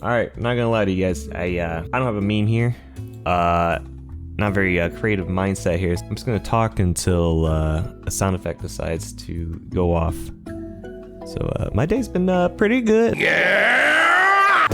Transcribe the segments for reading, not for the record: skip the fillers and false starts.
Alright, not gonna lie to you guys, I don't have a meme here. Not very creative mindset here. I'm just gonna talk until a sound effect decides to go off. So my day's been pretty good. Yeah!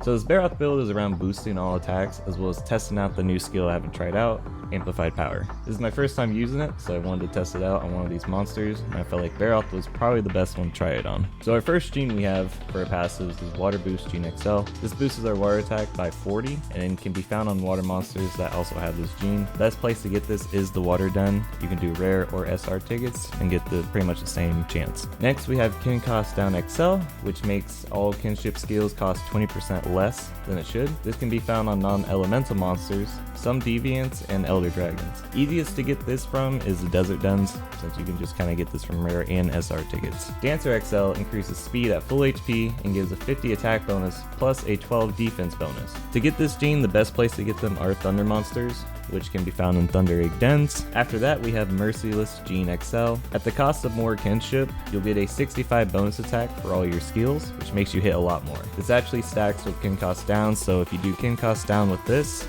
So this Barroth build is around boosting all attacks, as well as testing out the new skill I haven't tried out, amplified power. This is my first time using it, so I wanted to test it out on one of these monsters, and I felt like Barroth was probably the best one to try it on. So our first gene we have for our passives is Water Boost Gene XL. This boosts our water attack by 40, and can be found on water monsters that also have this gene. Best place to get this is the Water Den. You can do rare or SR tickets and get pretty much the same chance. Next we have Kin Cost Down XL, which makes all kinship skills cost 20% less than it should. This can be found on non-elemental monsters, some deviants, and elder dragons. Easiest to get this from is the desert dens, since you can just kind of get this from rare and SR tickets. Dancer XL increases speed at full HP and gives a 50 attack bonus plus a 12 defense bonus. To get this gene, the best place to get them are thunder monsters, which can be found in Thunder Egg Dens. After that, we have Merciless Gene XL. At the cost of more kinship, you'll get a 65 bonus attack for all your skills, which makes you hit a lot more. This actually stacks with Kin Cost Down, so if you do Kin Cost Down with this,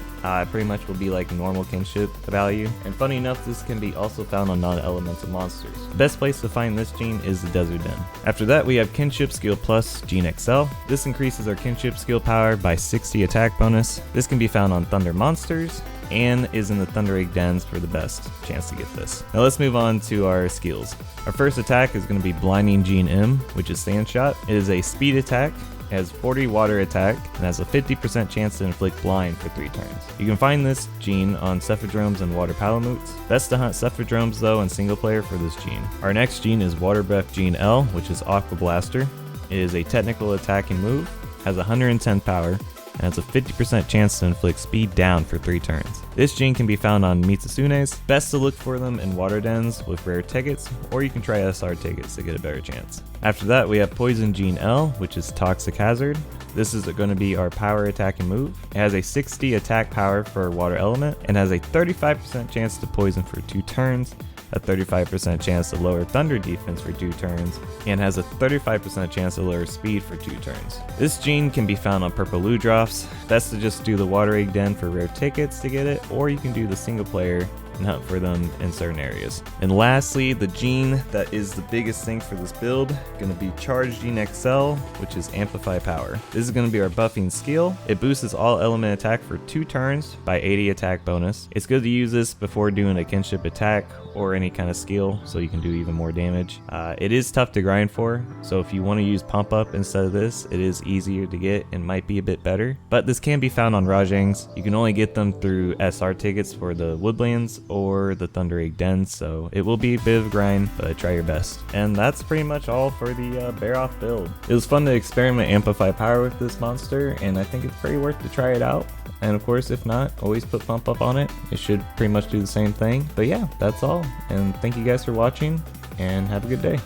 pretty much will be like normal kinship value. And funny enough, this can be also found on non-elemental monsters. The best place to find this gene is the Desert Den. After that, we have Kinship Skill Plus Gene XL. This increases our kinship skill power by 60 attack bonus. This can be found on Thunder monsters, and is in the Thunder Egg Dens for the best chance to get this. Now let's move on to our skills. Our first attack is going to be Blinding Gene M, which is Sand Shot. It is a speed attack, has 40 water attack, and has a 50% chance to inflict blind for 3 turns. You can find this gene on Cephadromes and Water Palamutes. Best to hunt Cephadromes though in single player for this gene. Our next gene is Water Breath Gene L, which is Aqua Blaster. It is a technical attacking move, has 110 power, and has a 50% chance to inflict speed down for 3 turns. This gene can be found on Mitsusunes. Best to look for them in water dens with rare tickets, or you can try SR tickets to get a better chance. After that, we have Poison Gene L, which is Toxic Hazard. This is going to be our power attacking move. It has a 60 attack power for water element, and has a 35% chance to poison for 2 turns, a 35% chance to lower thunder defense for 2 turns, and has a 35% chance to lower speed for 2 turns. This gene can be found on Purple Ludroths. Best to just do the Water Egg Den for rare tickets to get it, or you can do the single player and hunt for them in certain areas. And lastly, the gene that is the biggest thing for this build, going to be Charge Gene XL, which is Amplify Power. This is going to be our buffing skill. It boosts all element attack for 2 turns by 80 attack bonus. It's good to use this before doing a kinship attack or any kind of skill, so you can do even more damage. It is tough to grind for, so if you want to use Pump Up instead of this, it is easier to get and might be a bit better. But this can be found on Rajangs. You can only get them through SR tickets for the Woodlands or the Thunder Egg Den, so it will be a bit of a grind, but try your best. And that's pretty much all for the Barroth build. It was fun to experiment Amplify Power with this monster, and I think it's pretty worth to try it out. And of course, if not, always put Pump Up on it. It should pretty much do the same thing. But yeah, that's all. And thank you guys for watching, and have a good day.